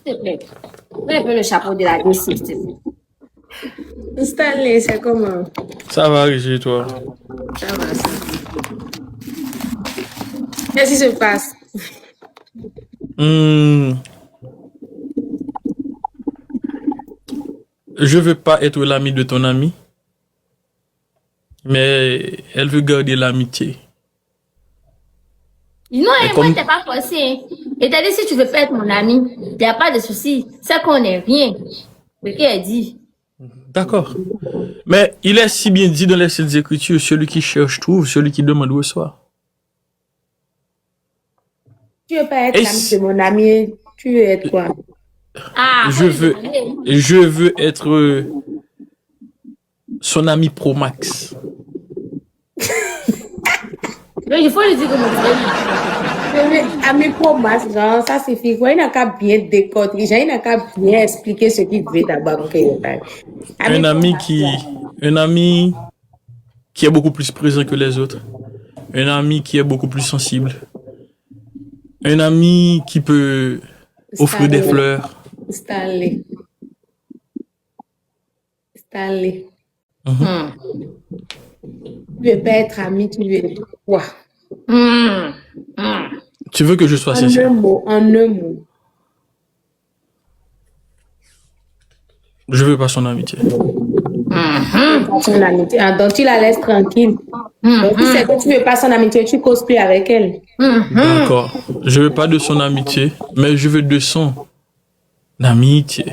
S'il te plaît. Mets un peu le chapeau de la DC, s'il te plaît. Stanley, c'est comment? Ça va, Régis, toi? Ça va, ça. Qu'est-ce qui se passe? Je veux pas être l'ami de ton ami, mais elle veut garder l'amitié. Non, Mais moi, comme- t'es pas forcé. Et t'as dit, si tu veux pas être mon ami, y a pas de souci. C'est qu'on est rien. Ce qu'elle dit. D'accord. Mais il est si bien dit dans les Saintes Écritures, celui qui cherche trouve, celui qui demande reçoit. Tu veux pas être Et l'ami si- de mon ami, tu veux être quoi? Ah, Je veux être son ami Pro Max. Mais il faut lui dire que mon frère. Ami pro max, genre, ça suffit quoi? Il n'a qu'à bien décortiquer, genre, il n'a qu'à bien expliquer ce qu'il veut d'abord. Un ami qui est beaucoup plus présent que les autres. Un ami qui est beaucoup plus sensible. Un ami qui peut offrir des fleurs. Stanley. Mhm. Tu veux pas être ami, tu veux être quoi? Tu veux que je sois En sincère? un mot, Je veux pas son amitié. Son amitié. Ah, donc tu la laisses tranquille. Donc si c'est que tu veux pas son amitié, tu causes plus avec elle. D'accord. Je veux pas de son amitié, mais je veux de son amitié.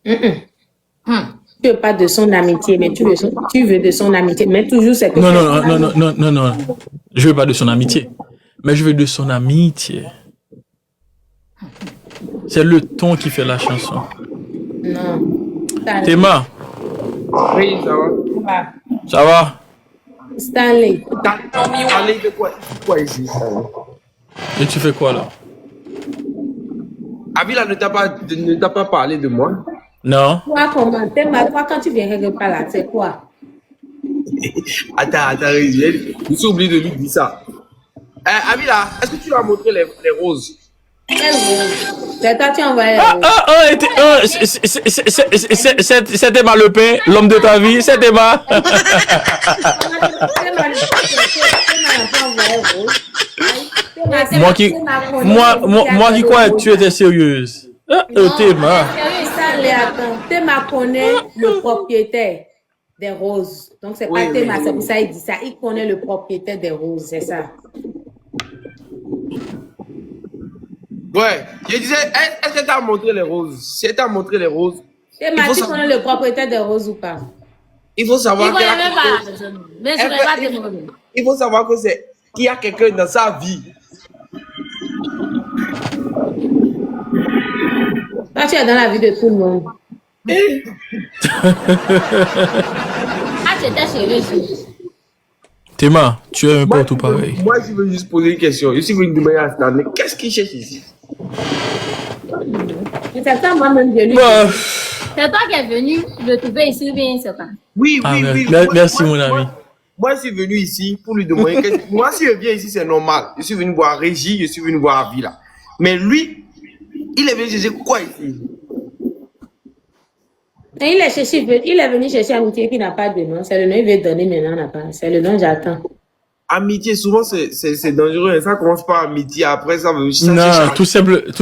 Tu veux pas de son amitié, mais tu veux de son amitié. Mais toujours c'est que Non. Je veux pas de son amitié, mais je veux de son amitié. C'est le ton qui fait la chanson. Non. Stanley. Théma, Oui, ça va. ça va? Stanley. Parler de quoi ici? Et tu fais quoi là? Avila ne t'a pas parlé de moi. Non? Toi, comment? Toi, quand tu viens quelque part là, c'est quoi? Attends, je suis oublié de lui dire ça. Avila, est-ce que tu lui as montré les roses? Quelle rose? C'est toi, tu as envoyé C'était ma le pain, l'homme de ta vie, c'était ma. Moi qui croyais que tu étais sérieuse. Théma. Théma connaît le propriétaire des roses. Donc, c'est pas Théma, c'est pour ça qu'il dit ça. Il connaît le propriétaire des roses, c'est ça. Ouais, je disais, est-ce que tu as montré les roses? Si tu as montré les roses, Théma, tu connais le propriétaire des roses ou pas? il faut savoir Il qu'il y a connaît même pas la personne. Mais je ne vais pas te demander. il faut savoir que c'est qu'il y a quelqu'un dans sa vie. Toi, tu es dans la vie de tout le monde. Ah, tu étais sérieuse. Théma, tu es un peu tout pareil. Moi, je veux juste poser une question. Je suis venu demander à Stanley, qu'est-ce qu'il cherche ici? C'est ça, moi-même, je lui Bah, C'est toi qui es venu le trouver ici, bien c'est ça. Oui. merci mon ami. Moi, je suis venu ici pour lui demander. Moi, si je viens ici, c'est normal. Je suis venu voir Régis, je suis venu voir Avila. Mais lui, il est venu chercher quoi ici? Et il est venu chercher amitié qui n'a pas de nom. C'est le nom qu'il veut donner, maintenant n'a pas. C'est le nom j'attends. Amitié, souvent, c'est dangereux. Ça commence par amitié. Après, ça veut. Non, tout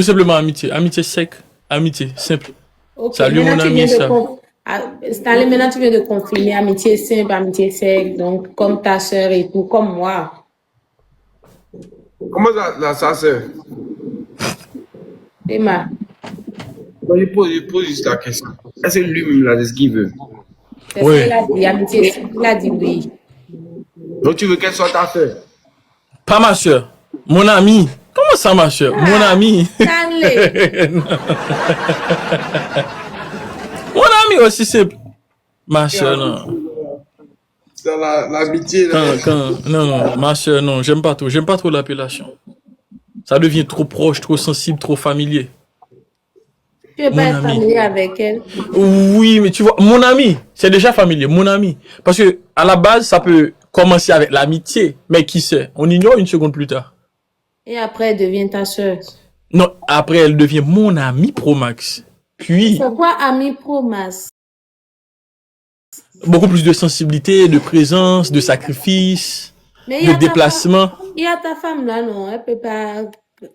simplement amitié. Amitié sec. Amitié, simple. Okay, Salut mon ami, ça. Stanley, maintenant tu viens de confirmer amitié simple, amitié sec, donc comme ta soeur et tout, comme moi. Comment ça, sœur? Théma. Je pose juste la question. Est-ce que lui-même, là, c'est ce qu'il veut? C'est Oui. ça qu'il a dit, amitié simple. Il a dit oui. Donc, tu veux qu'elle soit ta sœur? Pas ma soeur. Mon ami. Comment ça, ma soeur? Mon ami. Stanley. Mon ami aussi simple. Ma soeur, non. C'est l'amitié. Non, ma soeur, non. J'aime pas trop l'appellation. Ça devient trop proche, trop sensible, trop familier. Tu veux pas Mon être ami. familier avec elle? Oui, mais tu vois, mon ami, c'est déjà familier, mon ami. Parce que, à la base, ça peut commencer avec l'amitié. Mais qui sait? On ignore une seconde plus tard. Et après, elle devient ta soeur. Non, après, elle devient mon amie Pro Max. Puis, C'est quoi ami promas? beaucoup plus de sensibilité, de présence, de sacrifice, Mais il y de a ta déplacement. femme, il y a ta femme là, non, elle peut pas.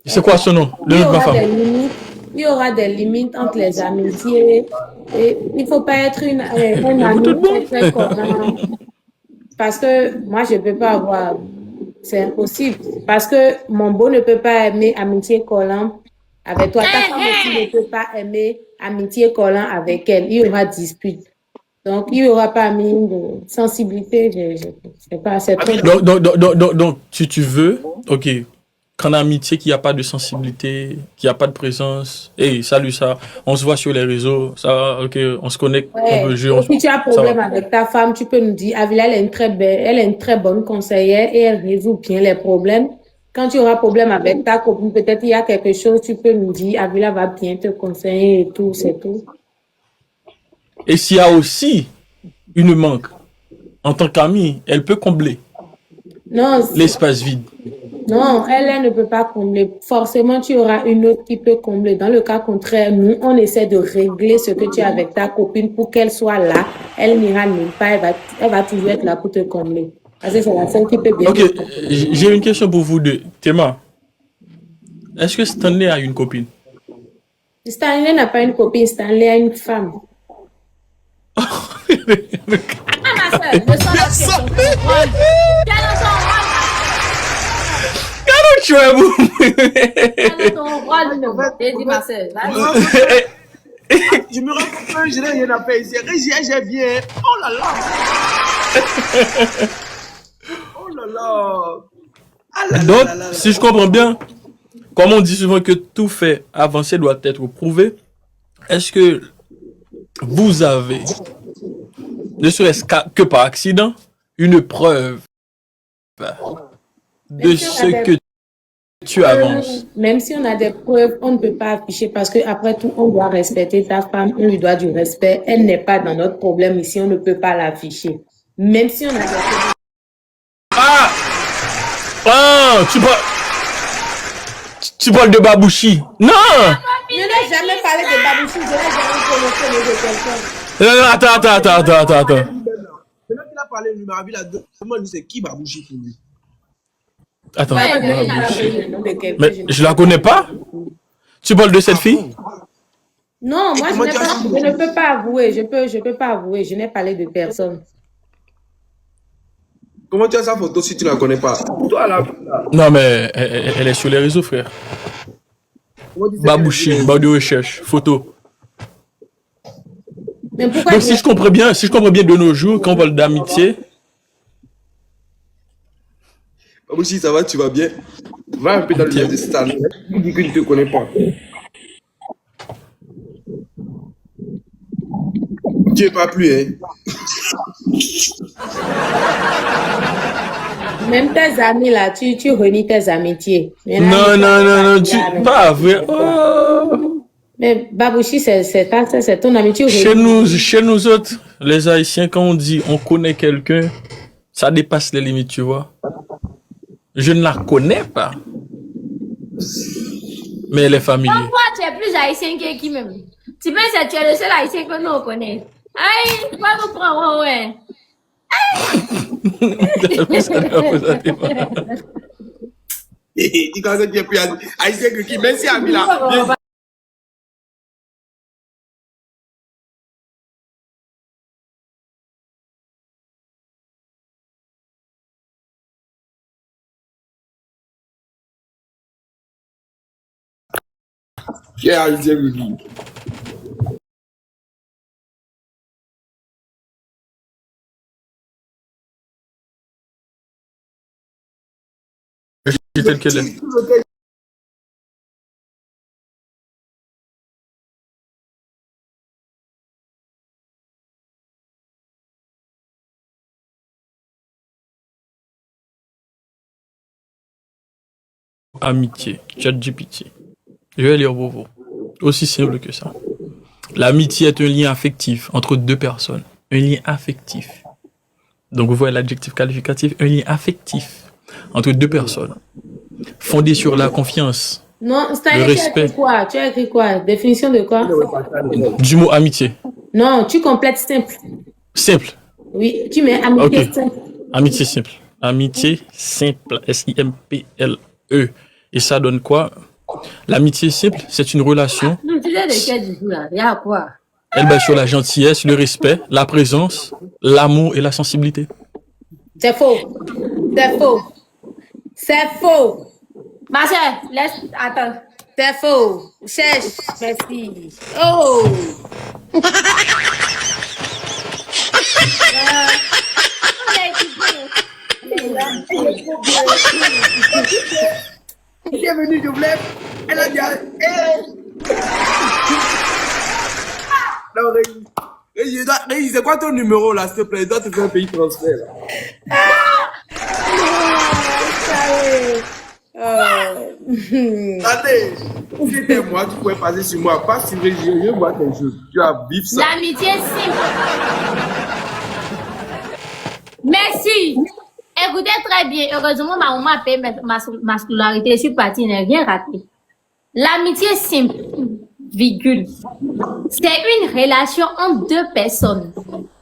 C'est quoi son nom? Le Il y nom de ma aura des femme. limites. Il y aura des limites entre les amitiés. Et il faut pas être un ami tout bon. très commun. Parce que moi, je peux pas avoir. C'est impossible. Parce que mon beau ne peut pas aimer amitié collant avec toi. Ta femme aussi ne peut pas aimer amitié collant avec elle. Il y aura dispute. Donc, il n'y aura pas mis de sensibilité. Je sais pas, c'est trop. Donc, tu veux, ok, qu'en amitié, qu'il n'y a pas de sensibilité, qu'il n'y a pas de présence. Hey, salut ça, on se voit sur les réseaux, ça, ok, on se connecte, on peut jouer. Si tu as problème avec ta femme, tu peux nous dire, Avila, elle est une très belle, elle est une très bonne conseillère et elle résout bien les problèmes. Quand tu auras problème avec ta copine, peut-être il y a quelque chose, tu peux nous dire, Avila va bien te conseiller et tout, c'est tout. Et s'il y a aussi une manque, en tant qu'amie, elle peut combler Non, l'espace vide. non, elle ne peut pas combler. Forcément, tu auras une autre qui peut combler. Dans le cas contraire, nous, on essaie de régler ce que tu as avec ta copine pour qu'elle soit là. Elle n'ira nulle part, elle va toujours être là pour te combler. Parce que c'est la seule qui peut bien. Ok, j'ai une question pour vous deux. Théma, est-ce que Stanley a une copine? Stanley n'a pas une copine, Stanley a une femme. Ah, ma soeur, ne sois pas sur ton rôle. Tu es dans ton rôle. Tu es vous. Tu es dans ton rôle. J'ai dit, ma soeur. Je me rends compte que je n'ai rien à faire ici. Régie, j'ai bien. Oh là là. Oh là là. Ah là là Donc, là là. si je comprends bien, comme on dit souvent que tout fait avancer doit être prouvé, est-ce que vous avez, ne serait-ce que par accident, une preuve de ce que tu avances? Même si on a des preuves, on ne peut pas afficher parce que après tout, on doit respecter ta femme, on lui doit du respect. Elle n'est pas dans notre problème ici, on ne peut pas l'afficher. Même si on a des preuves. Tu parles de Babouchi. Non! Je n'ai jamais parlé de Babouchi, je n'ai jamais prononcé le de quelqu'un. Attends. Maintenant qu'il a parlé de ma vie, là, demande c'est qui Babouchi pour lui. Attends. Ouais, Babouchi. Mais je la connais pas? Tu parles de cette fille? Non, moi je ne peux pas avouer, je peux pas avouer, je n'ai parlé de personne. Comment tu as sa photo si tu ne la connais pas? Toi là. Non, mais elle est sur les réseaux, frère. Babouchi, barre de recherche, photo. Mais pourquoi Donc, si je comprends bien de nos jours, quand on parle d'amitié. Babouchi, ça va, tu vas bien? Va un peu dans le milieu de Stan. Il dit que tu ne te connais pas. Tu n'es pas plus, hein? même tes amis là, tu renies tes amitiés. Non, pas vrai. Oh. Mais Babouchi, c'est ton ami. Chez nous autres, les Haïtiens, quand on dit on connaît quelqu'un, ça dépasse les limites, tu vois. Je ne la connais pas. Mais elle est familière. Pourquoi tu es plus haïtien que qui même? Tu penses que tu es le seul haïtien que nous on connaît. Aïe, tu vas nous prendre, ouais. Tu connais que tu es plus haïtien que qui? Merci, ami là. Qui est haïtien que qui? C'est tel qu'elle est. Amitié, ChatGPT. Je vais lire pour vous. Aussi simple que ça. L'amitié est un lien affectif entre deux personnes. Un lien affectif. Donc vous voyez l'adjectif qualificatif, un lien affectif entre deux personnes. Fondé sur la confiance Non, Le c'est-à-dire, tu as respect. écrit quoi? Tu as écrit quoi? Définition de quoi? Du mot amitié. Non, tu complètes simple. Simple. Oui, tu mets amitié Ok. simple. Amitié simple. Amitié simple. S-I-M-P-L-E. Et ça donne quoi? L'amitié simple, c'est une relation. Non, tu sais de quel du coup là? Il y a quoi? Elle base sur la gentillesse, le respect, la présence, l'amour et la sensibilité. C'est faux. C'est faux. C'est faux. Ma soeur, laisse. Attends. C'est faux. Cherche. Merci. Oh. Bienvenue, je voulais. Elle a dit. Non, Régie, c'est quoi ton numéro là, s'il te plaît? Je dois te faire un pays transfert. Attends, si c'était moi, tu pouvais passer sur moi. Pas sur Régie, je vois tes choses. Tu vas vivre ça. L'amitié simple. Merci. Écoutez très bien. Heureusement, ma maman a payé ma scolarité. Je suis partie, je n'ai rien raté. L'amitié simple, virgule, c'est une relation entre deux personnes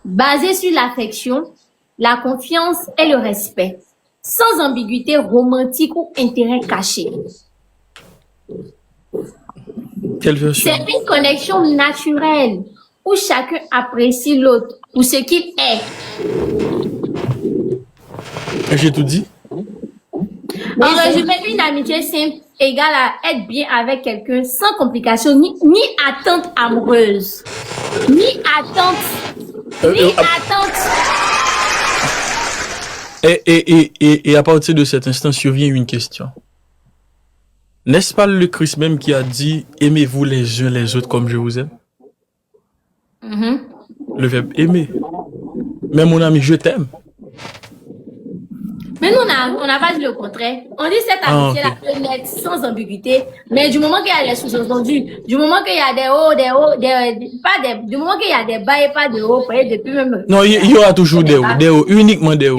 basée sur l'affection, la confiance et le respect, sans ambiguïté romantique ou intérêt caché. Quelle version? C'est une connexion naturelle où chacun apprécie l'autre pour ce qu'il est. J'ai tout dit? En résumé, une amitié simple égale à être bien avec quelqu'un sans complication ni attente amoureuse. Ni attente. Et à partir de cet instant survient une question. N'est-ce pas le Christ même qui a dit « Aimez-vous les uns les autres comme je vous aime » Le verbe « aimer ». Mais mon ami, je t'aime. Mais nous, on n'a pas dit le contraire. On dit cette amitié-là peut naître sans ambiguïté, mais du moment qu'il y a des sous-entendus, du moment qu'il y a des hauts, du moment qu'il y a des bas et pas de hauts, depuis même. Non, il y aura toujours des hauts, uniquement des hauts.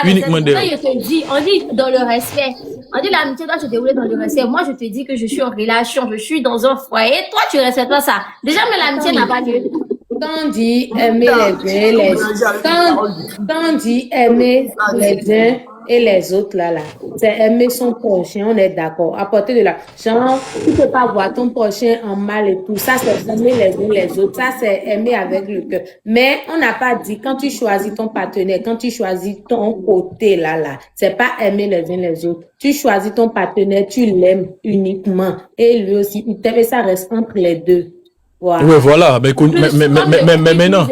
Uniquement des hauts. Je te dis, on dit dans le respect. On dit l'amitié doit se dérouler dans le respect. Moi, je te dis que je suis en relation, je suis dans un foyer. Toi, tu ne respectes pas ça. Déjà, mais l'amitié n'a pas lieu. Quand on dit aimer les uns, quand on dit aimer les uns et les autres là, c'est aimer son prochain, on est d'accord. À partir de là, genre, tu ne peux pas voir ton prochain en mal et tout. Ça, c'est aimer les uns les autres. Ça, c'est aimer avec le cœur. Mais on n'a pas dit quand tu choisis ton partenaire, quand tu choisis ton côté là, c'est pas aimer les uns les autres. Tu choisis ton partenaire, tu l'aimes uniquement. Et lui aussi, il t'aime et ça reste entre les deux. Voilà. Ouais, voilà. Mais maintenant.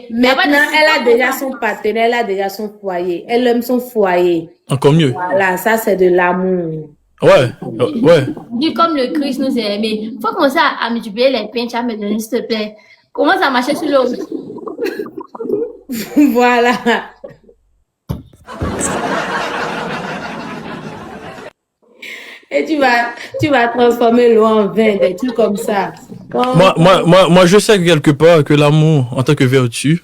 Maintenant, elle a déjà son partenaire, elle a déjà son foyer. Elle aime son foyer. Encore mieux. Voilà, ça, c'est de l'amour. Ouais. Dis comme le Christ nous a aimés. Faut commencer à multiplier les pains, tu vas me donner, s'il te plaît. Commence à marcher sur l'eau. Voilà. Et tu vas transformer l'eau en vin, des trucs comme ça. Moi, je sais quelque part que l'amour, en tant que vertu,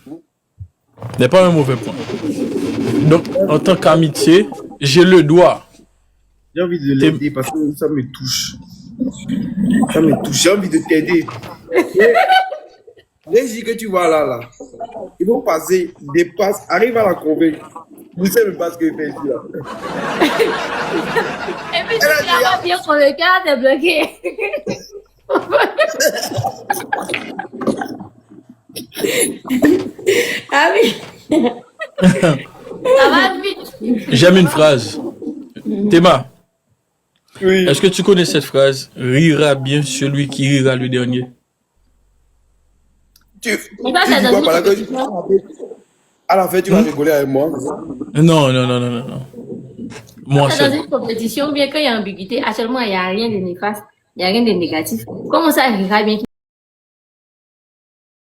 n'est pas un mauvais point. Donc, en tant qu'amitié, j'ai le droit. J'ai envie de l'aider parce que ça me touche. Ça me touche. J'ai envie de t'aider. Régie que tu vois là, ils vont passer des passes, arrive à la convaincre. Vous savez même pas ce qu'il fait ici là. Et puis, tu vas bien sur le cœur, t'es bloqué. Ah oui. Ça va vite. J'aime une phrase. Théma, Oui. est-ce que tu connais cette phrase? Rira bien celui qui rira le dernier. Tu Mais ça, c'est dis dans quoi une par là que compétition. à la fin tu vas rigoler avec moi. Non. Moi, C'est dans seul. une compétition, bien qu'il y a ambiguïté, actuellement, il n'y a rien de néfaste, il n'y a rien de négatif. Comment ça, il rira bien